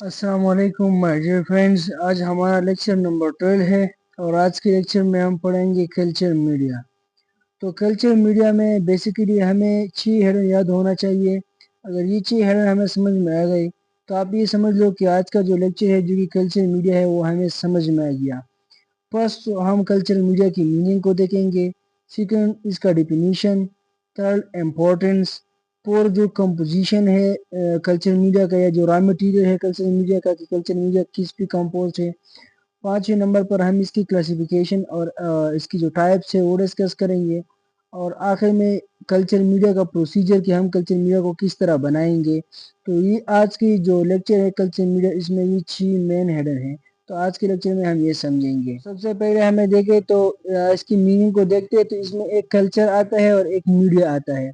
अस्सलाम वालेकुम my dear friends. आज हमारा लेक्चर नंबर 12 है और आज के लेक्चर में हम पढ़ेंगे कल्चर मीडिया। तो कल्चर मीडिया में बेसिकली हमें 6 हेडर याद होना चाहिए। अगर ये 6 हेडर हमें समझ में आ गई तो आप ये समझ लो कि आज का जो लेक्चर है जो कि कल्चर मीडिया है वो हमें समझ में आ गया। फर्स्ट तो हम कल्चर मीडिया की मीनिंग को देखेंगे, सेकंड इसका डिफिनीशन, थर्ड इम्पोर्टेंस, फोर्थ जो कंपोजिशन है कल्चर मीडिया का या जो रॉ मटेरियल है कल्चर मीडिया का कि कल्चर मीडिया किस पे कंपोज है। पाँचवें नंबर पर हम इसकी क्लासिफिकेशन और इसकी जो टाइप्स है वो डिस्कस करेंगे। और आखिर में कल्चर मीडिया का प्रोसीजर कि हम कल्चर मीडिया को किस तरह बनाएंगे। तो ये आज की जो लेक्चर है कल्चर मीडिया, इसमें ये 6 मेन हेडर हैं। तो आज के लेक्चर में हम ये समझेंगे। सबसे पहले हमें देखें तो इसकी मीनिंग को देखते हैं तो इसमें एक कल्चर आता है और एक मीडिया आता है।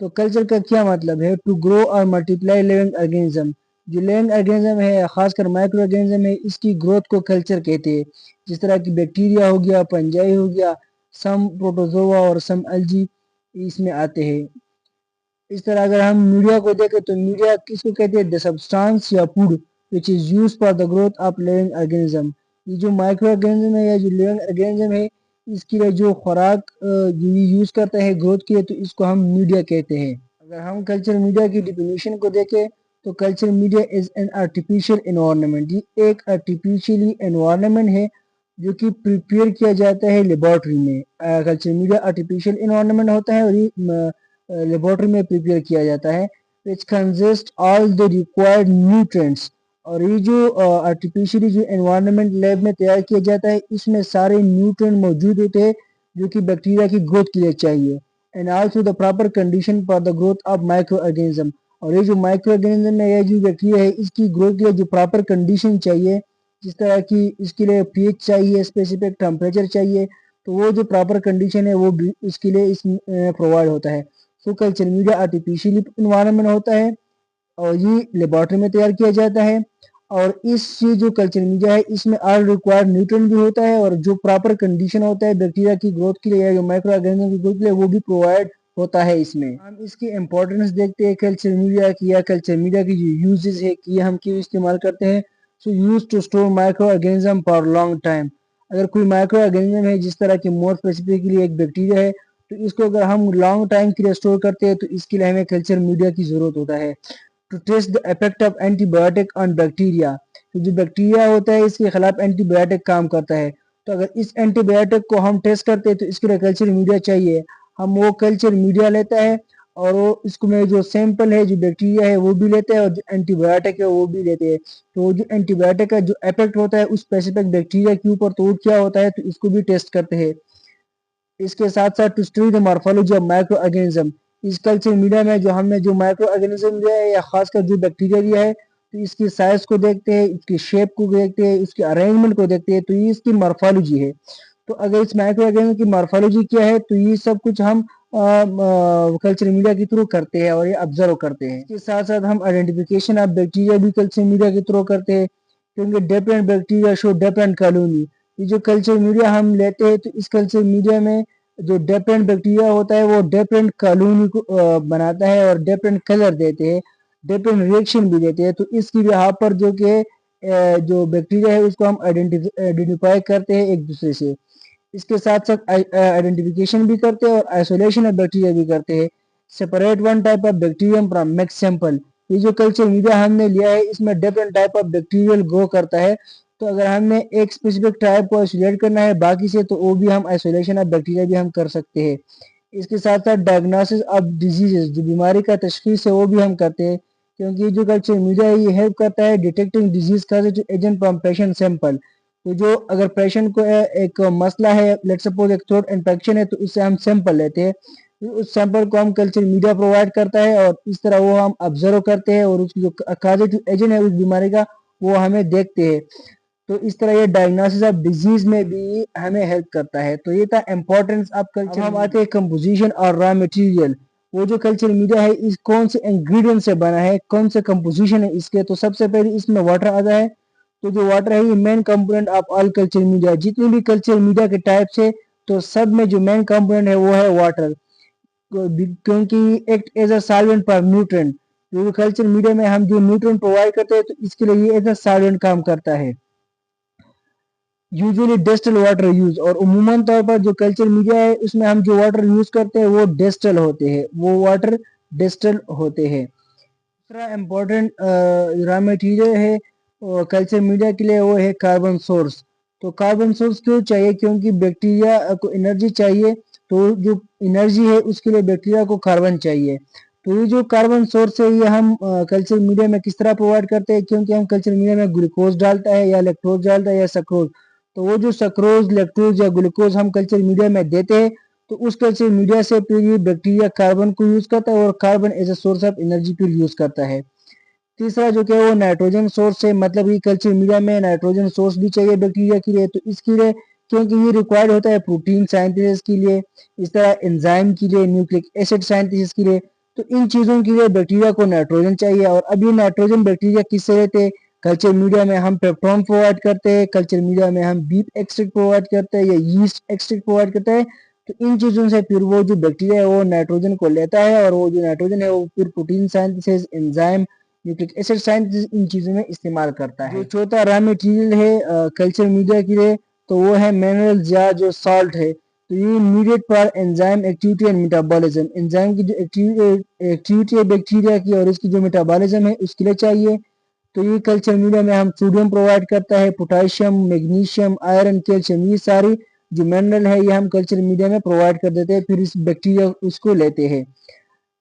तो कल्चर का क्या मतलब है? टू ग्रो और मल्टीप्लाई लिविंग ऑर्गेनिज्म। जो लिविंग ऑर्गेनिज्म है खासकर माइक्रो ऑर्गेनिज्म है, इसकी ग्रोथ को कल्चर कहते हैं। जिस तरह की बैक्टीरिया हो गया, फंजाई हो गया, सम प्रोटोजोआ और सम एल्गी इसमें आते हैं। इस तरह अगर हम मीडिया को देखें तो मीडिया किसको कहते हैं? द सब्सटेंस या food which is use for the growth of living organism. ये जो माइक्रो ऑर्गेनिज्म है या जो लिविंग ऑर्गेनिज्म है, इसके लिए जो खुराक जो ये यूज करता है ग्रोथ के लिए, तो इसको हम मीडिया कहते हैं। अगर हम कल्चर मीडिया की डिफिनीशन को देखें तो culture media is an artificial environment. ये एक आर्टिफिशियली एनवायरनमेंट है जो कि प्रिपेयर किया जाता है लेबोरेटरी में। कल्चर मीडिया आर्टिफिशियल एनवायरनमेंट होता है और ये लेबोरेटरी में प्रिपेयर किया जाता है, which consist all the required nutrients. और ये जो आर्टिफिशियली जो एनवायरनमेंट लैब में तैयार किया जाता है, इसमें सारे न्यूट्रिएंट मौजूद होते हैं जो कि बैक्टीरिया की ग्रोथ के लिए चाहिए। And also the proper condition for the growth of micro organism. और ये जो माइक्रो ऑर्गेनिज्म है या जो बैक्टीरिया है, इसकी ग्रोथ के लिए जो प्रॉपर कंडीशन चाहिए, जिस तरह की इसके लिए पीएच चाहिए, स्पेसिफिक टेम्परेचर चाहिए, तो वो जो प्रॉपर कंडीशन है वो भी इसके लिए इस प्रोवाइड होता है। सो कल्चर मीडिया आर्टिफिशियली इन्वायरमेंट होता है और ये लेबोरेटरी में तैयार किया जाता है। और इस ये जो कल्चर मीडिया है इसमें ऑल रिक्वायर्ड न्यूट्रिएंट भी होता है और जो प्रॉपर कंडीशन होता है बैक्टीरिया की ग्रोथ के लिए या जो माइक्रो ऑर्गेनिज्म की ग्रोथ के लिए, वो भी प्रोवाइड होता है इसमें। हम इसकी इंपॉर्टेंस देखते हैं कल्चर मीडिया की या कल्चर मीडिया की जो यूजेस है कि हम क्यों इस्तेमाल करते हैं। So use to store micro organism for long time. अगर कोई माइक्रो ऑर्गेनिज्म है जिस तरह की मोर स्पेसिफिकली एक बैक्टीरिया है, तो इसको अगर हम लॉन्ग टाइम के लिए स्टोर करते हैं तो इसके लिए हमें कल्चर मीडिया की जरूरत होता है। To test the effect of antibiotic on bacteria. तो जो बैक्टीरिया होता है इसके खिलाफ एंटीबायोटिक काम करता है। तो अगर इस एंटीबायोटिक को हम टेस्ट करते हैं तो इसके लिए कल्चर मीडिया चाहिए। हम वो कल्चर मीडिया लेता है और वो इसको में जो सैंपल है जो बैक्टीरिया है वो भी लेते हैं और जो एंटीबायोटिक है वो भी लेते हैं। तो जो एंटीबायोटिक का जो इफेक्ट होता है उस स्पेसिफिक बैक्टीरिया के ऊपर, तो वो क्या होता है, तो इसको भी टेस्ट करते हैं। इसके साथ साथ to study the morphology of micro organism. इस कल्चर मीडिया में जो हमने जो माइक्रो ऑर्गेनिज्म लिया है या खासकर जो बैक्टीरिया लिया है, तो इसकी साइज को देखते हैं, इसकी शेप को देखते हैं, इसके अरेंजमेंट को देखते हैं, तो ये इसकी मॉर्फोलॉजी है। तो अगर इस माइक्रो ऑर्गेनिज्म की मॉर्फोलॉजी क्या है तो ये सब कुछ हम कल्चर मीडिया के थ्रू करते हैं और ये ऑब्जर्व करते हैं। इसके साथ साथ हम आइडेंटिफिकेशन ऑफ बैक्टीरिया भी कल्चर मीडिया के थ्रू करते हैं, क्योंकि different bacteria show different colony. ये जो कल्चर मीडिया हम लेते हैं तो इस कल्चर मीडिया में जो डिफरेंट बैक्टीरिया होता है वो डिफरेंट कॉलोनी को बनाता है और डिफरेंट कलर देते हैं, डिफरेंट रिएक्शन भी देते हैं। तो इसकी यहाँ पर जो कि जो बैक्टीरिया है उसको हम आइडेंटिफाई करते हैं एक दूसरे से। इसके साथ साथ आइडेंटिफिकेशन भी करते हैं और आइसोलेशन ऑफ बैक्टीरिया भी करते हैं। Separate one type of bacterium from mix sample. ये जो कल्चर मीडिया हमने लिया है इसमें different type of bacterial grow करता है। तो अगर हमने एक स्पेसिफिक टाइप को आइसोलेट करना है बाकी से, तो वो भी हम आइसोलेशन ऑफ बैक्टीरिया भी हम कर सकते हैं। इसके साथ साथ डायग्नोसिस ऑफ डिजीजेस, जो बीमारी का तशखीस है वो भी हम करते हैं, क्योंकि ये जो कल्चर मीडिया है ये हेल्प करता है डिटेक्टिंग डिजीज का एजेंट फ्रॉम पेशेंट सैंपल। तो जो अगर पेशेंट को एक मसला है, लेट्स सपोज एक थ्रोट इन्फेक्शन है, तो उससे हम सैंपल लेते हैं। तो उस सैंपल को हम कल्चर मीडिया प्रोवाइड करता है और इस तरह वो हम ऑब्जर्व करते हैं और उसकी जो काजेटिव एजेंट है उस बीमारी का वो हमें देखते हैं। तो इस तरह ये डायग्नोसिस ऑफ डिजीज में भी हमें हेल्प करता है। तो ये था इम्पोर्टेंस ऑफ कल्चर। अब हम आते हैं कंपोजिशन और रॉ मटेरियल। वो जो कल्चर मीडिया है इस कौन से इंग्रेडिएंट से बना है, कौन से कंपोजिशन है इसके, तो सबसे पहले इसमें वाटर आता है। तो जो वाटर है ये main component of all culture media. जितनी भी कल्चर मीडिया के टाइप्स है तो सब में जो मेन कंपोनेंट है वो है वाटर, क्योंकि act as a solvent for nutrient. तो कल्चर मीडिया में हम जो न्यूट्रिएंट प्रोवाइड करते हैं तो इसके लिए ये एज अ सॉल्वेंट काम करता है। यूजुअली डिस्टिल वाटर यूज, और उमूमन तौर पर जो कल्चर मीडिया है उसमें हम जो वाटर यूज करते हैं वो डिस्टिल होते हैं, वो वाटर डिस्टिल होते हैं। दूसरा इम्पोर्टेंट रॉ मटेरियल है कल्चर मीडिया के लिए वो है कार्बन सोर्स। तो कार्बन सोर्स क्यों चाहिए? क्योंकि बैक्टीरिया को एनर्जी चाहिए, तो जो एनर्जी है उसके लिए बैक्टीरिया को कार्बन चाहिए। तो ये जो कार्बन सोर्स है ये हम कल्चर मीडिया में किस तरह प्रोवाइड करते हैं? क्योंकि हम कल्चर मीडिया में ग्लूकोज डालता है या लैक्टोज डालता है या सक्रोज, तो वो जो सक्रोज, लैक्टोज या ग्लूकोज हम कल्चर मीडिया में देते हैं तो उस कल्चर मीडिया से फिर ये बैक्टीरिया कार्बन को यूज करता है और carbon as a source of energy फिर यूज करता है। तीसरा जो क्या है वो नाइट्रोजन सोर्स है, मतलब ये कल्चर मीडिया में नाइट्रोजन सोर्स भी चाहिए बैक्टीरिया के लिए, तो इसके लिए क्योंकि ये रिक्वायर्ड होता है प्रोटीन साइंथेसिस के लिए, इस तरह एंजाइम के लिए, न्यूक्लिक एसिड साइंथेसिस के लिए, तो इन चीज़ों के लिए बैक्टीरिया को नाइट्रोजन चाहिए। और अब ये नाइट्रोजन बैक्टीरिया किससे लेते हैं? कल्चर मीडिया में हम पेप्टोन प्रोवाइड करते हैं, कल्चर मीडिया में हम बीफ एक्सट्रैक्ट प्रोवाइड करते हैं या यीस्ट एक्सट्रैक्ट प्रोवाइड करते हैं। तो इन चीज़ों से फिर वो जो बैक्टीरिया है वो नाइट्रोजन को लेता है और वो जो नाइट्रोजन है वो फिर protein synthesis, enzyme, nucleic acid synthesis इन चीज़ों में इस्तेमाल करता है। जो चौथा रॉ मटेरियल है कल्चर मीडिया के लिए तो वो है मिनरल्स या जो सॉल्ट है। तो ये needed for enzyme activity and metabolism, enzyme की जो एक्टिविटी है बैक्टीरिया की और इसकी जो मेटाबॉलिज्म है उसके लिए चाहिए। तो ये कल्चर मीडिया में हम सोडियम प्रोवाइड करता है, पोटाशियम, मैग्नीशियम, आयरन, कैल्शियम, ये सारी जो मिनरल है ये हम कल्चर मीडिया में प्रोवाइड कर देते हैं, फिर इस बैक्टीरिया उसको लेते हैं।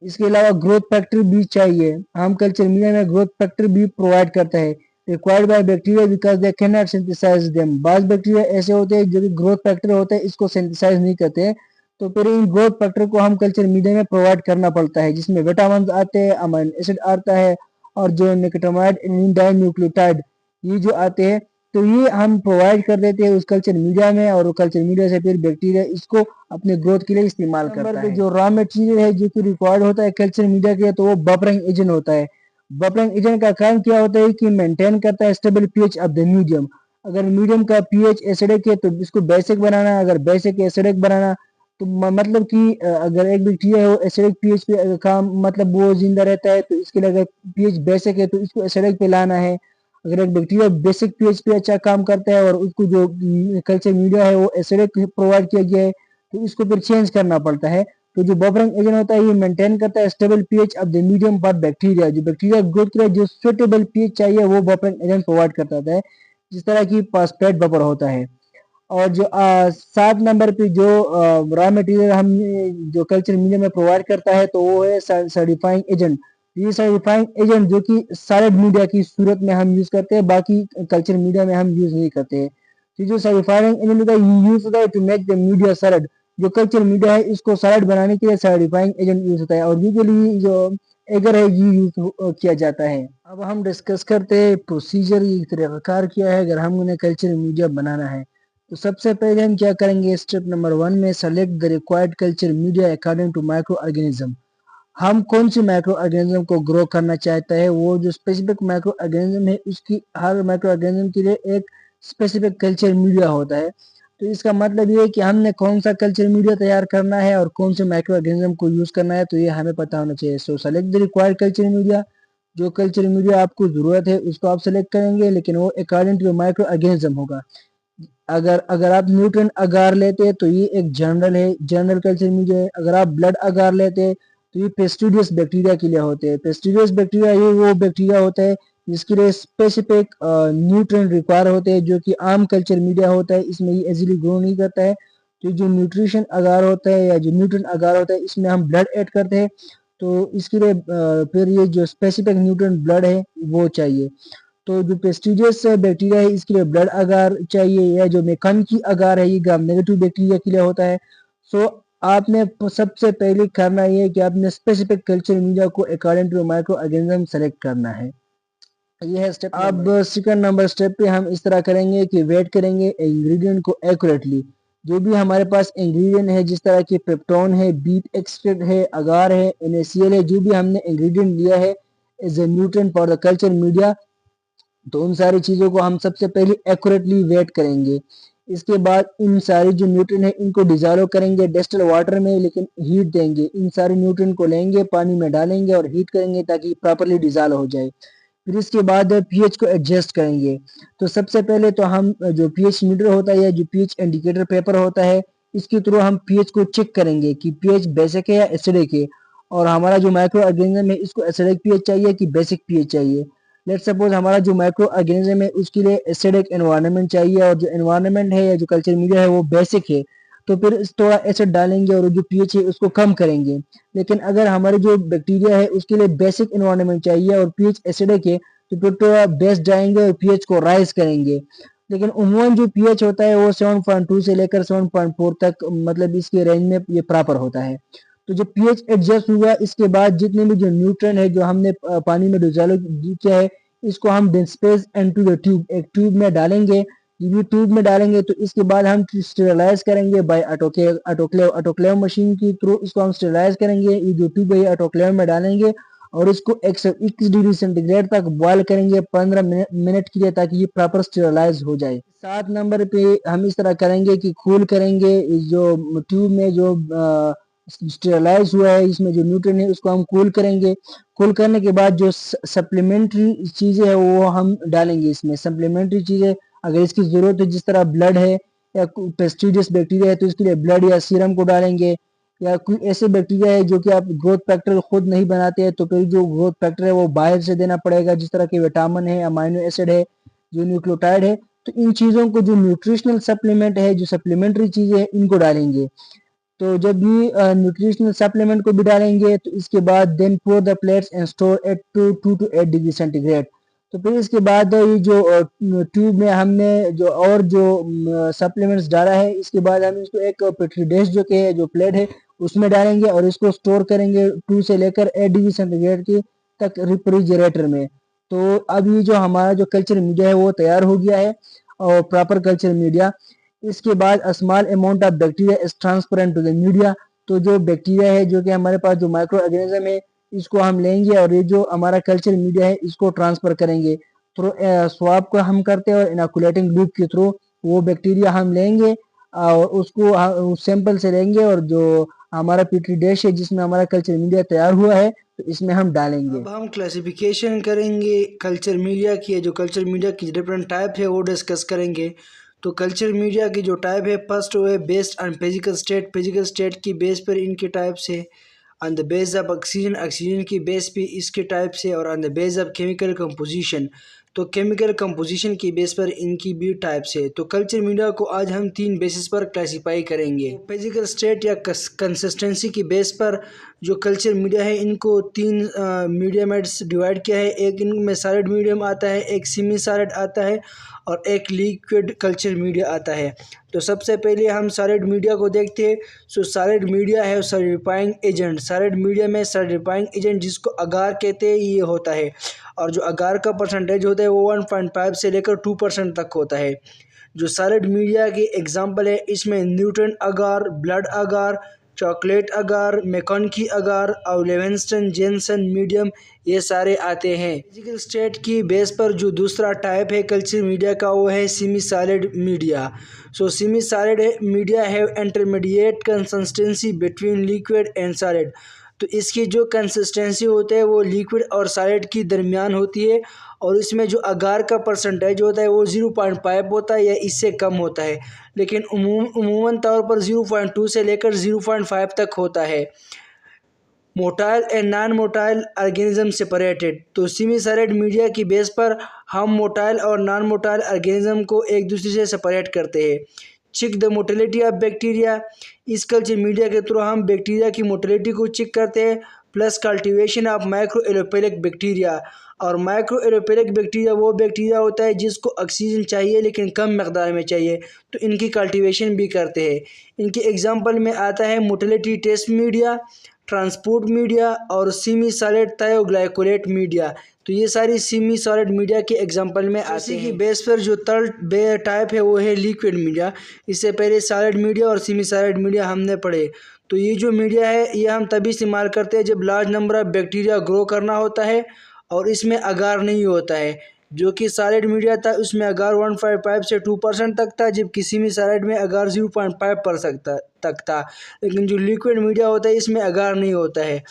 इसके अलावा ग्रोथ फैक्टर भी चाहिए, हम कल्चर मीडिया में ग्रोथ फैक्टर भी प्रोवाइड करता है, required by bacteria because they can not synthesise them. बाज बैक्टीरिया ऐसे होते हैं जो कि ग्रोथ फैक्टर होते हैं इसको सिंथेसाइज नहीं करते हैं, तो फिर इन ग्रोथ फैक्टर को हम कल्चर मीडिया में प्रोवाइड करना पड़ता है, जिसमें विटामिन आते हैं, अमाइनो एसिड आता है और जो निकोटामाइड डाइन्यूक्लियोटाइड ये जो आते हैं, तो ये हम प्रोवाइड कर देते हैं उस कल्चर मीडिया में और वो कल्चर मीडिया से फिर बैक्टीरिया इसको अपने ग्रोथ के लिए इस्तेमाल करता है। जो रॉ मटेरियल है जो कि रिक्वायर्ड होता है कल्चर मीडिया के लिए तो वो बफरिंग एजेंट होता है। बफरिंग एजेंट का काम क्या होता है कि मेंटेन करता है stable pH of the medium. अगर मीडियम का पीएच एसिडिक है तो इसको बेसिक बनाना, अगर बेसिक एसिडिक बनाना तो मतलब कि अगर एक बैक्टीरिया है वो एसिडिक पीएच पे काम मतलब वो जिंदा रहता है, तो इसके लिए अगर पीएच बेसिक है तो इसको एसिडिक पे लाना है। अगर एक बैक्टीरिया बेसिक पीएच पे अच्छा काम करता है और उसको जो कल्चर मीडिया है वो एसिडिक प्रोवाइड किया गया है तो इसको फिर चेंज करना पड़ता है। तो जो बफरिंग एजेंट होता है ये मेंटेन करता है stable pH of the medium for bacteria, जो बैक्टीरिया ग्रोथ के लिए जो सुटेबल पीएच चाहिए वो बफरिंग एजेंट प्रोवाइड करता है, जिस तरह की फॉस्फेट बफर होता है। और जो 7 नंबर पे जो रॉ मटेरियल हम जो कल्चर मीडिया में प्रोवाइड करता है तो वो है सर्टिफाइंग एजेंट। ये सर्टिफाइंग एजेंट जो कि सॉलिड मीडिया की सूरत में हम यूज करते हैं, बाकी कल्चर मीडिया में हम यूज नहीं करते हैं। तो जो सर्टिफाइंग एजेंट होता है यूज होता है to make the media solid, जो कल्चर मीडिया है इसको सॉलिड बनाने के लिए सर्टिफाइंग एजेंट यूज होता है और यूजुअली जो एगर है ये यूज किया जाता है। अब हम डिस्कस करते हैं प्रोसीजर, ये तरीकाकार क्या है अगर हम उन्हें कल्चर मीडिया बनाना है। तो सबसे पहले हम क्या करेंगे, स्टेप नंबर 1 में select the required culture media according to micro organism. हम कौन सी माइक्रो ऑर्गेनिज्म को ग्रो करना चाहता है, वो जो स्पेसिफिक माइक्रो ऑर्गेनिज्म है उसकी हर माइक्रो ऑर्गेनिज्म के लिए एक स्पेसिफिक कल्चर मीडिया होता है। तो इसका मतलब ये है कि हमने कौन सा कल्चर मीडिया तैयार करना है और कौन से माइक्रो ऑर्गेनिज्म को यूज करना है, तो ये हमें पता होना चाहिए। सो select the required culture media, जो कल्चर मीडिया आपको जरूरत है उसको आप सेलेक्ट करेंगे, लेकिन वो अकॉर्डिंग टू माइक्रो ऑर्गेनिज्म होगा। अगर अगर आप न्यूट्रन अगार लेते हैं तो ये एक जनरल है, जनरल कल्चर मीडिया है। अगर आप ब्लड अगार लेते हैं तो ये पेस्टिडियस बैक्टीरिया के लिए होते हैं। पेस्टिडियस बैक्टीरिया ये वो बैक्टीरिया होता है जिसके लिए स्पेसिफिक न्यूट्रन रिक्वायर होते हैं, जो कि आम कल्चर मीडिया होता है इसमें ये इजीली ग्रो नहीं करता है। तो जो न्यूट्रिशन अगार होता है या जो न्यूट्रन अगार होता है इसमें हम ब्लड ऐड करते हैं, तो इसके लिए फिर ये जो स्पेसिफिक न्यूट्रन ब्लड है वो चाहिए। तो जो प्रेस्टिजियस बैक्टीरिया है इसके लिए ब्लड अगार चाहिए, या जो मेकन की अगार है ये ग्राम नेगेटिव बैक्टीरिया के लिए होता है। सो आपने सबसे पहले करना ये है कि आपने स्पेसिफिक कल्चर मीडिया को according to micro organism select करना है। ये है स्टेप। अब सेकंड नंबर स्टेप पे हम इस तरह करेंगे कि वेट करेंगे इंग्रेडिएंट को एक्यूरेटली। जो भी हमारे पास इंग्रेडिएंट है जिस तरह के पेप्टोन है, बीट एक्सट्रैक्ट है, अगार है, NaCl है, जो भी हमने इंग्रेडिएंट लिया है as a nutrient for the culture media, तो उन सारी चीज़ों को हम सबसे पहले एक्यूरेटली वेट करेंगे। इसके बाद इन सारे जो न्यूट्रिएंट है इनको डिजॉल्व करेंगे डिस्टिल वाटर में, लेकिन हीट देंगे। इन सारे न्यूट्रिएंट को लेंगे, पानी में डालेंगे और हीट करेंगे ताकि प्रॉपर्ली डिजॉल्व हो जाए। फिर इसके बाद पीएच को एडजस्ट करेंगे। तो सबसे पहले तो हम जो पीएच मीटर होता है या जो पीएच इंडिकेटर पेपर होता है, इसके थ्रू हम पीएच को चेक करेंगे कि पीएच बेसिक है या एसिडिक है। और हमारा जो माइक्रो ऑर्गेनिज्म है इसको एसिडिक पीएच चाहिए कि बेसिक पीएच चाहिए। लेट्स सपोज हमारा जो माइक्रो ऑर्गेनिज्म है उसके लिए एसिडिक एनवायरनमेंट चाहिए और जो एनवायरनमेंट है या जो कल्चर मीडिया है वो बेसिक है, तो फिर थोड़ा एसिड डालेंगे और जो पीएच है उसको कम करेंगे। लेकिन अगर हमारे जो बैक्टीरिया है उसके लिए बेसिक एनवायरनमेंट चाहिए और पीएच एसिडिक है, तो फिर थोड़ा बेस जाएंगे और पीएच को राइज करेंगे। लेकिन उमूमन जो पीएच होता है वो 7.2 से लेकर 7.4 तक, मतलब इसके रेंज में ये प्रॉपर होता है। तो जब पीएच एडजस्ट हुआ इसके बाद जितने भी जो न्यूट्रिएंट है जो हमने पानी में डिसॉल्व किया है, इसको हम डिस्पेंस इनटू द ट्यूब, एक ट्यूब में डालेंगे। ये ट्यूब में डालेंगे तो इसके बाद हम स्टेरलाइज करेंगे बाय ऑटोक्लेव मशीन के थ्रू। इसको हम स्टेरलाइज करेंगे, ये जो ट्यूब है ऑटोक्लेव में डालेंगे और इसको 121 डिग्री सेंटीग्रेड तक बॉयल करेंगे 15 मिनट के लिए, ताकि ये प्रॉपर स्टेरलाइज हो जाए। 7 नंबर पे हम इस तरह करेंगे कि कूल करेंगे जो ट्यूब में जो स्टेरलाइज हुआ है इसमें जो न्यूट्रिएंट है उसको हम कूल करेंगे। कूल करने के बाद जो सप्लीमेंट्री चीजें है वो हम डालेंगे इसमें। सप्लीमेंट्री चीजें अगर इसकी जरूरत है, जिस तरह ब्लड है या पेस्टिडियस बैक्टीरिया है तो इसके लिए ब्लड या सीरम को डालेंगे। या कोई ऐसे बैक्टीरिया है जो कि आप ग्रोथ फैक्टर खुद नहीं बनाते हैं, तो फिर जो ग्रोथ फैक्टर है वो बाहर से देना पड़ेगा, जिस तरह के विटामिन है, अमाइनो एसिड है, जो न्यूक्लियोटाइड है। तो इन चीजों को जो न्यूट्रिशनल सप्लीमेंट है, जो सप्लीमेंट्री चीजें है, इनको डालेंगे। तो जब भी न्यूट्रिशनल सप्लीमेंट को भी डालेंगे तो इसके बाद then pour the plates and store at two 8 degree centigrade. तो फिर इसके बाद ये जो ट्यूब में हमने जो और जो सप्लीमेंट्स डाला है, इसके बाद हम इसको एक पेट्री डिश जो के जो प्लेट है उसमें डालेंगे और इसको स्टोर करेंगे 2 से लेकर 8 डिग्री सेंटीग्रेड की तक रेफ्रिजरेटर में। तो अब ये जो हमारा जो कल्चर मीडिया है वो तैयार हो गया है, और प्रॉपर कल्चर मीडिया। इसके बाद small amount of bacteria is transparent to the media. तो जो बैक्टीरिया है जो कि हमारे पास जो माइक्रो ऑर्गेनिज्म है इसको हम लेंगे और ये जो हमारा कल्चर मीडिया है इसको ट्रांसफर करेंगे थ्रू स्वाब को हम करते हैं और इनोकुलेटिंग लूप के थ्रू वो बैक्टीरिया हम लेंगे और उसको सैंपल से लेंगे और जो हमारा पेट्री डिश है जिसमें हमारा कल्चर मीडिया तैयार हुआ है तो इसमें हम डालेंगे। अब हम क्लासिफिकेशन करेंगे कल्चर मीडिया की। जो कल्चर मीडिया की डिफरेंट टाइप है वो डिस्कस करेंगे। तो कल्चर मीडिया की जो टाइप है फर्स्ट वो है based on physical state. Physical state की बेस पर इनके टाइप से, on the base of oxygen, oxygen की बेस पे इसके टाइप से, और on the base of chemical composition, तो केमिकल कंपोजिशन की बेस पर इनकी भी टाइप से। तो कल्चर मीडिया को आज हम 3 बेसिस पर क्लासीफाई करेंगे। फिजिकल स्टेट या कंसिस्टेंसी की बेस पर जो कल्चर मीडिया है इनको 3 मीडियमेट्स डिवाइड किया है। एक इनमें सॉलिड मीडियम आता है, एक सेमी सॉलिड आता है और एक लिक्विड कल्चर मीडिया आता है। तो सबसे पहले हम सॉलिड मीडिया को देखते हैं। सो सॉलिड मीडिया है सॉलिडिफाइंग एजेंट। सॉलिड मीडिया में सॉलिडिफाइंग एजेंट जिसको अगार कहते हैं ये होता है, और जो अगार का परसेंटेज होता है वो 1.5 से लेकर 2% तक होता है। जो सॉलिड मीडिया की एग्जांपल है इसमें न्यूट्रॉन अगार, ब्लड अगार, चॉकलेट अगार, मैकॉनकी अगार और लेवेंस्टन जेनसन मीडियम ये सारे आते हैं। फिजिकल स्टेट की बेस पर जो दूसरा टाइप है कल्चर मीडिया का वो है semi solid media. So semi solid media have intermediate consistency between liquid and solid. तो इसकी जो कंसिस्टेंसी होता है वो लिक्विड और सॉलिड की दरमियान होती है, और इसमें जो अगार का परसेंटेज होता है वो 0.5 होता है या इससे कम होता है, लेकिन उमूमन तौर पर 0.2 से लेकर 0.5 तक होता है। Motile and non motile organism separated. तो सेमी सॉलिड मीडिया की बेस पर हम मोटाइल और नॉन मोटाइल ऑर्गेनिज्म को एक दूसरे से सेपरेट करते हैं। Check the motility of bacteria. इस कल्चर मीडिया के थ्रू हम बैक्टीरिया की मोटिलिटी को चेक करते हैं, plus cultivation of micro aerophilic bacteria. और माइक्रो एलोपेलिक बैक्टीरिया वो बैक्टीरिया होता है जिसको ऑक्सीजन चाहिए लेकिन कम मकदार में चाहिए, तो इनकी कल्टीवेशन भी करते हैं। इनके एग्जांपल में आता है motility test media, transport media और सेमी सॉलिड थायोग्लाइकोलेट मीडिया। तो ये सारी सेमी सॉलिड मीडिया के एग्जांपल में आते हैं। बेस पर जो थर्ड टाइप है वो है लिक्विड मीडिया। इससे पहले सॉलिड मीडिया और सेमी सॉलिड मीडिया हमने पढ़े। तो ये जो मीडिया है ये हम तभी इस्तेमाल करते हैं जब large number of bacteria grow करना होता है और इसमें अगार नहीं होता है। जो कि सॉलिड मीडिया था उसमें अगार 1.5 से 2% तक था, जबकि सेमी सॉलिड में अगार 0.5% तक था। लेकिन जो लिक्विड मीडिया होता है इसमें अगार नहीं होता है।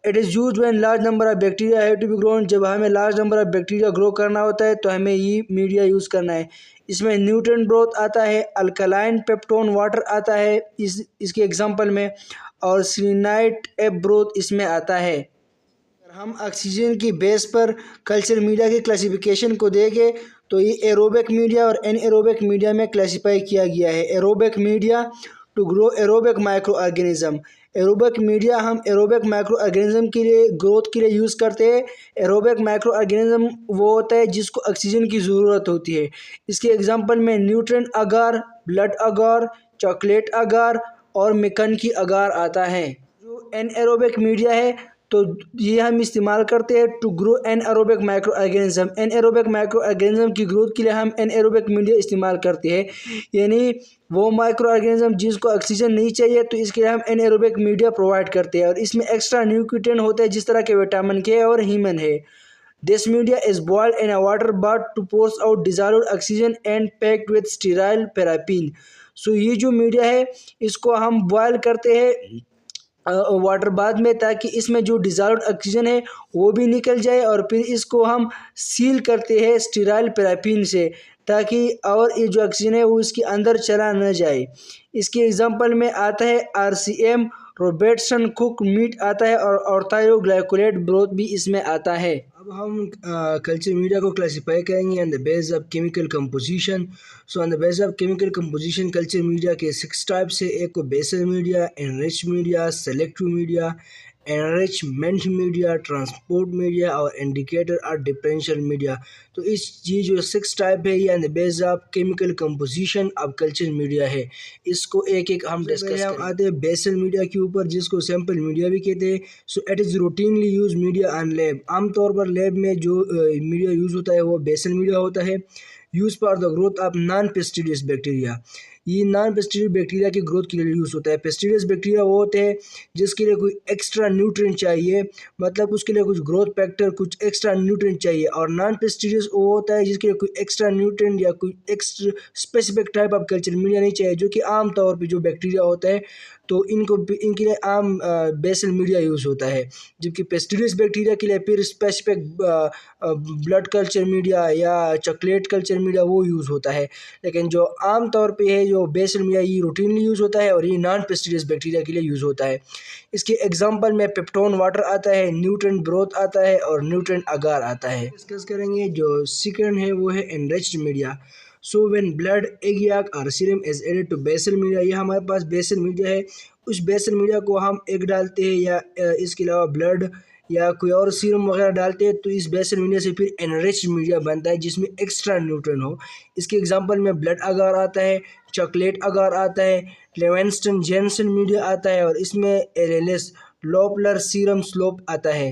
It is use when large number of bacteria have to be grown. जब हमें large number of bacteria grow करना होता है तो हमें ये मीडिया यूज़ करना है। इसमें न्यूट्रिएंट ब्रोथ आता है, अल्कलाइन पेप्टोन वाटर आता है इसके एग्जांपल में, और सिलिनाइट एप ब्रोथ इसमें आता है। अगर हम ऑक्सीजन की बेस पर कल्चर मीडिया की क्लासिफिकेशन को देखें तो ये एरोबिक मीडिया और एनएरोबिक मीडिया में क्लासिफाई किया गया है। Aerobic media to grow aerobic micro organism. Aerobic media हम एरोबिक माइक्रो ऑर्गेनिज्म के लिए ग्रोथ के लिए यूज़ करते हैं। एरोबिक माइक्रो ऑर्गेनिज्म वो होता है जिसको ऑक्सीजन की ज़रूरत होती है। इसके एग्जांपल में न्यूट्रिएंट अगार, ब्लड अगार, चॉकलेट अगार और मिकन की अगार आता है। जो एनएरोबिक मीडिया है तो ये हम इस्तेमाल करते हैं to grow anaerobic micro organism. Anaerobic micro organism की ग्रोथ के लिए हम एनएरोबिक मीडिया इस्तेमाल करते हैं, यानी वो माइक्रो ऑर्गेनिज्म जिसको ऑक्सीजन नहीं चाहिए तो इसके लिए हम एनएरोबिक मीडिया प्रोवाइड करते हैं। और इसमें एक्स्ट्रा न्यूट्रिएंट होते हैं जिस तरह के विटामिन के और हीमन है। This media is boiled in a water bath to pours out dissolved oxygen and packed with sterile paraffin. So ये जो मीडिया है इसको हम बॉयल करते हैं वाटर बाथ में, ताकि इसमें जो डिजॉल्व्ड ऑक्सीजन है वो भी निकल जाए, और फिर इसको हम सील करते हैं स्टीराइल पैराफिन से, ताकि और ये जो ऑक्सीजन है वो इसके अंदर चला न जाए। इसके एग्जांपल में आता है आरसीएम, रोबर्टसन कुक मीट आता है, और थायोग्लाइकोलेट ब्रोथ भी इसमें आता है। अब हम कल्चर मीडिया को क्लासिफाई करेंगे on the base of chemical composition. So on the base of chemical composition culture media के 6 टाइप्स है। एक को basal media, enrich media, selective media, enrichment media, transport media और इंडिकेटर और डिफरेंशियल मीडिया। तो ये जो 6 टाइप है ये on the base of chemical composition of culture media है। इसको एक एक हम डिस्कस आते हैं बेसल मीडिया के ऊपर, जिसको सैंपल मीडिया भी कहते हैं। So it is routinely use media on lab. आमतौर पर लैब में जो मीडिया यूज़ होता है वो बेसल मीडिया होता है। Use for the growth of non fastidious bacteria. ये नॉन पेस्टिडियस बैक्टीरिया की ग्रोथ के लिए यूज़ होता है। पेस्टिडियस बैक्टीरिया वो होते हैं जिसके लिए कोई एक्स्ट्रा न्यूट्रिएंट चाहिए, मतलब उसके लिए कुछ ग्रोथ फैक्टर, कुछ एक्स्ट्रा न्यूट्रिएंट चाहिए। और नॉन पेस्टिडियस वो होता है जिसके लिए कोई एक्स्ट्रा न्यूट्रिएंट या कोई extra specific type of culture media नहीं चाहिए, जो कि आम तौर पे जो बैक्टीरिया होता है तो इनके लिए आम बेसल मीडिया यूज़ होता है। जबकि पेस्टिडियस बैक्टीरिया के लिए फिर स्पेसिफिक ब्लड कल्चर मीडिया या चॉकलेट कल्चर मीडिया वो यूज़ होता है। लेकिन जो आम तौर पे है जो बेसल मीडिया ये रूटीनली यूज़ होता है और ये नॉन पेस्टिडियस बैक्टीरिया के लिए यूज़ होता है। इसके एग्जांपल में पेप्टोन वाटर आता है, न्यूट्रिएंट ब्रोथ आता है और न्यूट्रिएंट अगार आता है। डिस्कस करेंगे जो सेकंड है वो है enriched media. So when blood, egg yolk और serum is added to basal media. ये हमारे पास बेसल मीडिया है। उस बेसल मीडिया को हम एग डालते हैं या इसके अलावा ब्लड या कोई और सीरम वगैरह डालते हैं तो इस बेसल मीडिया से फिर एनरिच्ड मीडिया बनता है जिसमें एक्स्ट्रा न्यूट्रिएंट हो। इसके एग्जांपल में ब्लड अगार आता है, चॉकलेट अगार आता है, लेवेंस्टन जेनसन मीडिया आता है और इसमें एलएलएस लोपलर सीरम स्लोप आता है।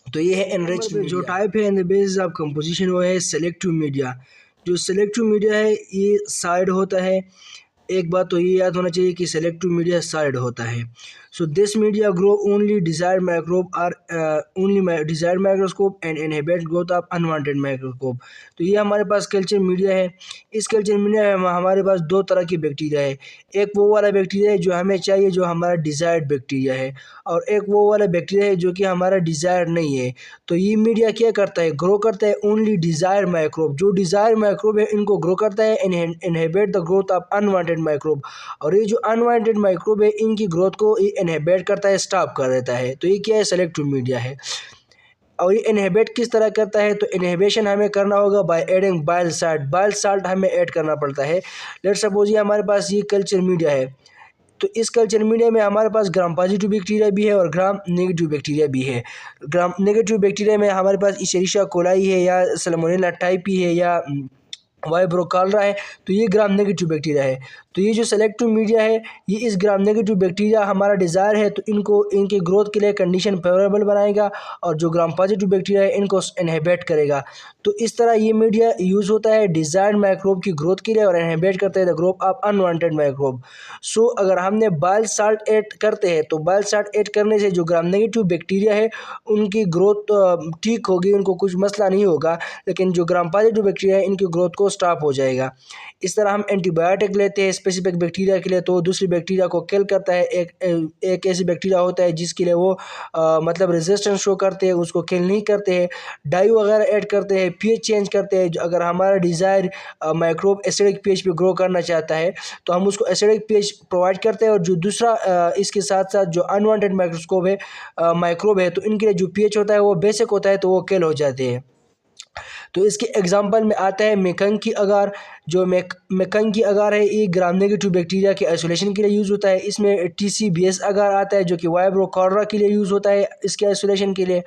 तो ये है एनरिच्ड मीडिया। जो टाइप है in the basis of composition वो है सेलेक्टिव मीडिया। जो सेलेक्टिव मीडिया है ये साइड होता है। एक बात तो ये याद होना चाहिए कि सेलेक्टिव मीडिया साइड होता है। So this media grow only desired microbe और only desired microscope and inhibit growth of unwanted microscope. तो ये हमारे पास कल्चर मीडिया है। इस कल्चर मीडिया में हमारे पास 2 तरह की बैक्टीरिया है। एक वो वाला बैक्टीरिया है जो हमें चाहिए, जो हमारा डिजायर्ड बैक्टीरिया है, और एक वो वाला बैक्टीरिया है जो कि हमारा डिजायर्ड नहीं है। तो ये मीडिया क्या करता है, ग्रो करता है ओनली डिजायर्ड माइक्रोब। जो डिजायर्ड माइक्रोब है इनको ग्रो करता है, inhibit the growth of unwanted microbe. और ये जो अनवांटेड माइक्रोब है इनकी ग्रोथ को इनहिबिट करता है, स्टॉप कर देता है। तो ये क्या है, सेलेक्टिव मीडिया है। और ये इनहिबिट किस तरह करता है, तो इनहिबिशन हमें करना होगा by adding bile salt. Bile salt हमें ऐड करना पड़ता है। लेट सपोज ये हमारे पास ये कल्चर मीडिया है, तो इस कल्चर मीडिया में हमारे पास ग्राम पॉजिटिव बैक्टीरिया भी है और ग्राम नेगेटिव बैक्टीरिया भी है। ग्राम नेगेटिव बैक्टीरिया में हमारे पास इशेरिशिया कोलाई है या सल्मोनेला टाइपी है या वाइब्रोकालरा है, तो ये ग्राम नेगेटिव बैक्टीरिया है। तो ये जो सेलेक्टिव मीडिया है ये इस ग्राम नेगेटिव बैक्टीरिया हमारा डिज़ायर है तो इनको इनके ग्रोथ के लिए कंडीशन फेवरेबल बनाएगा, और जो ग्राम पॉजिटिव बैक्टीरिया है इनको इनहिबिट करेगा। तो इस तरह ये मीडिया यूज़ होता है डिज़ायर्ड माइक्रोब की ग्रोथ के लिए और इनहिबिट करता है the growth of unwanted microbe. So अगर हमने बाइल साल्ट ऐड करते हैं तो बाइल साल्ट ऐड करने से जो ग्राम नेगेटिव बैक्टीरिया है उनकी ग्रोथ ठीक होगी, उनको कुछ मसला नहीं होगा, लेकिन जो ग्राम पॉजिटिव बैक्टीरिया है इनकी ग्रोथ को स्टॉप हो जाएगा। इस तरह हम एंटीबायोटिक लेते हैं स्पेसिफिक बैक्टीरिया के लिए तो दूसरी बैक्टीरिया को किल करता है। एक ऐसी बैक्टीरिया होता है जिसके लिए वो मतलब रेजिस्टेंस शो करते हैं, उसको किल नहीं करते हैं। डाई वगैरह ऐड करते हैं, पीएच चेंज करते हैं। अगर हमारा डिज़ायर माइक्रोब एसिडिक पीएच पे ग्रो करना चाहता है तो हम उसको एसिडिक पीएच प्रोवाइड करते हैं, और जो दूसरा इसके साथ साथ जो अनवांटेड माइक्रोस्कोप है माइक्रोब है तो इनके लिए जो पीएच होता है वो बेसिक होता है तो वो किल हो जाते हैं। तो इसके एग्जांपल में आता है मेकंग की अगार। जो मेकंग की अगार है ये ग्राम नेगेटिव बैक्टीरिया के आइसोलेशन के लिए यूज़ होता है। इसमें TCBS अगार आता है जो कि वाइब्रो कॉलरा के लिए यूज़ होता है इसके आइसोलेशन के लिए।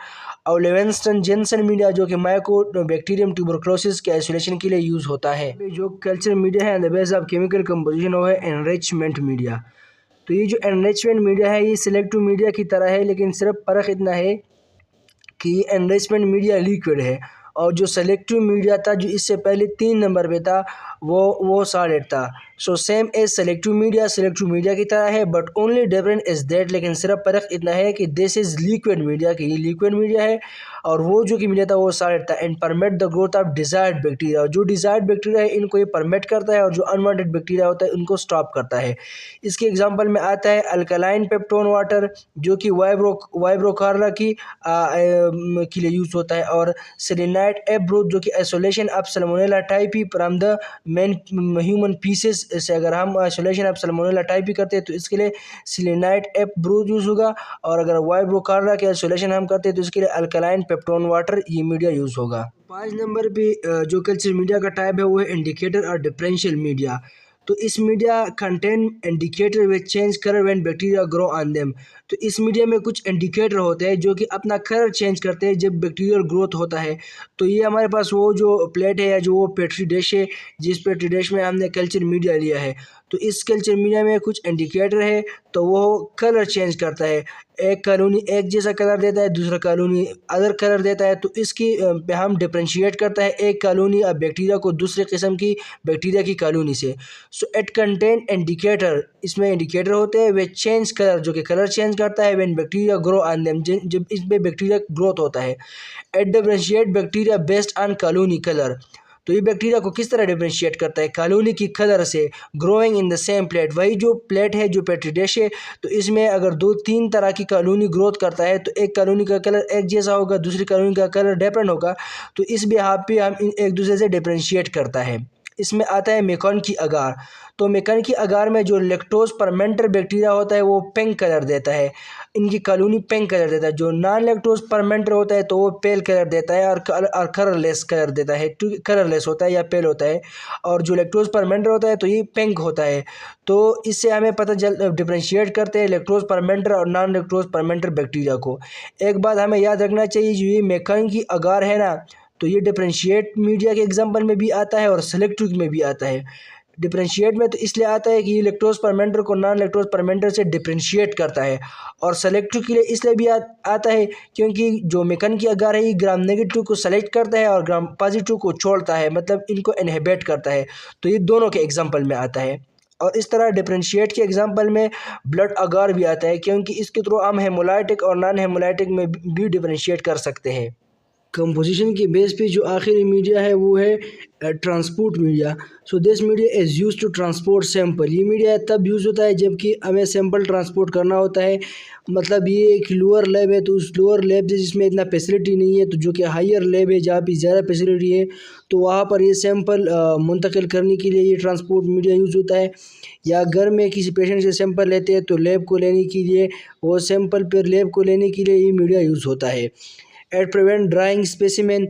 और लेवेंस्टन जेनसन मीडिया जो कि माइको बैक्टीरियम ट्यूबरक्लोसिस के आइसोलेशन के लिए यूज़ होता है। जो कल्चर मीडिया है the base of chemical composition है एनरिचमेंट मीडिया। तो ये जो एनरिचमेंट मीडिया है ये सिलेक्टिव मीडिया की तरह है, लेकिन सिर्फ फ़र्क इतना है कि ये एनरिचमेंट मीडिया लिक्विड है, और जो सेलेक्टिव मीडिया था जो इससे पहले 3 नंबर पे था वो सॉलिड था। So same as selective media की तरह है, but only different is that, लेकिन सिर्फ फ़र्क इतना है कि दिस इज़ लिक्विड मीडिया, कि ये लिक्विड मीडिया है और वो जो कि मीडिया था वो सॉलिड था। And permit the growth of desired bacteria, जो डिजायर्ड बैक्टीरिया है इनको ये परमिट करता है और जो अनवांटेड बैक्टीरिया होता है उनको स्टॉप करता है। इसके एग्जांपल में आता है अल्कलाइन पेप्टोन वाटर जो कि वाइब्रोकार्ला की के लिए यूज़ होता है, और सेलेनाइट एप ब्रोथ जो कि isolation of Salmonella Taipei from the main human pieces से अगर हम आइसोलेशन ऑफ सल्मोनेला टाइपी करते हैं तो इसके लिए सेलेनाइट एप ब्रोथ यूज़ होगा, और अगर वाइब्रोकार्ला के आइसोलेशन हम करते हैं तो इसके लिए अल्कलाइन पेप्टोन वाटर ये मीडिया यूज़ होगा। 5 नंबर पे जो कल्चर मीडिया का टाइप है वो है इंडिकेटर और डिफरेंशियल मीडिया। तो इस media contain indicator which change colour when bacteria grow on them. तो इस मीडिया में कुछ इंडिकेटर होते हैं जो कि अपना कलर चेंज करते हैं जब बैक्टीरियल ग्रोथ होता है। तो ये हमारे पास वो जो प्लेट है या जो वो पेट्री डिश है जिस पेट्री डिश में हमने कल्चर मीडिया लिया है, तो इस कल्चर मीडिया में कुछ इंडिकेटर है तो वो कलर चेंज करता है। एक कॉलोनी एक जैसा कलर देता है, दूसरा कॉलोनी अदर कलर देता है, तो इसकी पे हम डिफ्रेंशिएट करता है एक कॉलोनी अब बैक्टीरिया को दूसरे किस्म की बैक्टीरिया की कॉलोनी से। सो इट कंटेन इंडिकेटर, इसमें इंडिकेटर होते हैं वे चेंज कलर जो कि कलर चेंज करता है when bacteria grow on them, जब इसमें बैक्टीरिया ग्रोथ होता है। It differentiate bacteria based on colony colour. तो ये बैक्टीरिया को किस तरह डिफरेंशिएट करता है कॉलोनी की कलर से, growing in the same plate. वही जो प्लेट है जो पेट्री डिश है तो इसमें अगर 2-3 तरह की कॉलोनी ग्रोथ करता है तो एक कॉलोनी का कलर एक जैसा होगा, दूसरी कॉलोनी का कलर डिफरेंट होगा, तो इस बिहाफ पे हम एक दूसरे से डिफरेंशिएट करता है। इसमें आता है मेकॉन की अगार। तो मेकॉन की अगार में जो लैक्टोज फर्मेंटर बैक्टीरिया होता है वो पिंक कलर देता है, इनकी कॉलोनी पिंक कलर देता है। जो नॉन लैक्टोज फर्मेंटर होता है तो वो पेल कलर देता है और कलरलेस कलर देता है, कलरलेस होता है या पेल होता है। और जो लैक्टोज फर्मेंटर होता है तो ये पिंक होता है। तो इससे हमें पता चल डिफ्रेंशिएट करते हैं लैक्टोज फर्मेंटर और नॉन लैक्टोज फर्मेंटर बैक्टीरिया को। एक बात हमें याद रखना चाहिए, जो ये मेकॉन की अगार है ना तो ये डिफरेंशिएट मीडिया के एग्जाम्पल में भी आता है और सेलेक्टिव में भी आता है। डिफरेंशिएट में तो इसलिए आता है कि ये लैक्टोज फर्मेंटर को नॉन लैक्टोज फर्मेंटर से डिफरेंशिएट करता है, और सेलेक्टिव के लिए इसलिए भी आता है क्योंकि जो मेकन की अगार है ये ग्राम नेगेटिव को सेलेक्ट करता है और ग्राम पॉजिटिव को छोड़ता है, मतलब इनको इनहिबिट करता है। तो ये दोनों के एग्जाम्पल में आता है। और इस तरह डिफरेंशिएट के एग्जाम्पल में ब्लड अगार भी आता है क्योंकि इसके थ्रू हम हेमोलाइटिक और नॉन हेमोलाइटिक में भी डिफरेंशिएट कर सकते हैं। कंपोजिशन की बेस पे जो आखिरी मीडिया है वो है transport media. So this media is use to transport sample. ये मीडिया तब यूज़ होता है जबकि हमें सैंपल ट्रांसपोर्ट करना होता है, मतलब ये एक लोअर लैब है तो उस लोअर लैब से जिसमें इतना फैसिलिटी नहीं है तो जो कि हायर लैब है जहाँ पे ज़्यादा फैसिलिटी है तो वहाँ पर ये सैंपल मुंतकिल करने के लिए ये ट्रांसपोर्ट मीडिया यूज़ होता है। या घर में किसी पेशेंट से सैंपल लेते हैं तो लैब को लेने के लिए वो सैंपल पर लैब को लेने के लिए ये मीडिया यूज़ होता है। At prevent drying specimen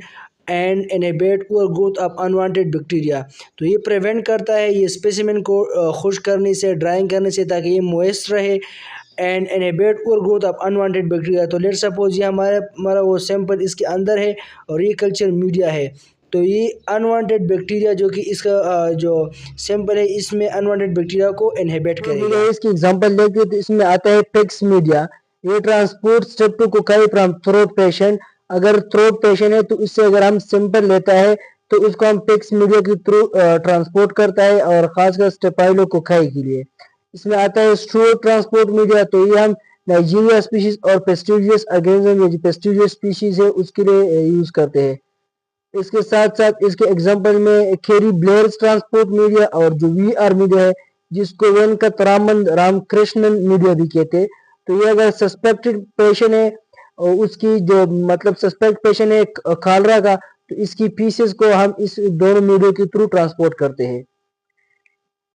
and inhibit over growth of unwanted bacteria. तो ये प्रिवेंट करता है ये स्पेसिमेन को खुश्क करने से, ड्राइंग करने से, ताकि ये मॉइस्ट रहे and inhibit over growth of unwanted bacteria. तो लेट सपोज ये हमारा वो सैंपल इसके अंदर है और ये कल्चर मीडिया है, तो ये अनवांटेड बैक्टीरिया जो कि इसका जो सैंपल है इसमें अनवांटेड बैक्टीरिया को इनहिबिट करेगा। इसकी एग्जांपल लेके तो इसमें आता है पिग्स मीडिया। ये transport streptococci from throat patient अगर थ्रोट पेशेंट है तो इससे अगर हम सैंपल लेता है तो उसको हम पिक्स मीडिया के थ्रू ट्रांसपोर्ट करता है, और खासकर स्टेपाइलो कोकाई के लिए इसमें आता है स्ट्रो ट्रांसपोर्ट मीडिया। तो ये हम नाइजीरिया स्पीशीज और पेस्टिजियस ऑर्गेनिज्म, जो पेस्टिजियस स्पीशीज है उसके लिए यूज करते हैं। इसके साथ साथ इसके एग्जांपल में खेरी ब्लेयर्स ट्रांसपोर्ट मीडिया और जो वीआर मीडिया है, जिसको वेंकटरामन रामकृष्णन मीडिया भी कहते हैं। तो ये अगर सस्पेक्टेड पेशेंट है और उसकी जो मतलब सस्पेक्ट पेशेंट है खालरा का, तो इसकी पीसेस को हम इस दोनों मीडिया के थ्रू ट्रांसपोर्ट करते हैं।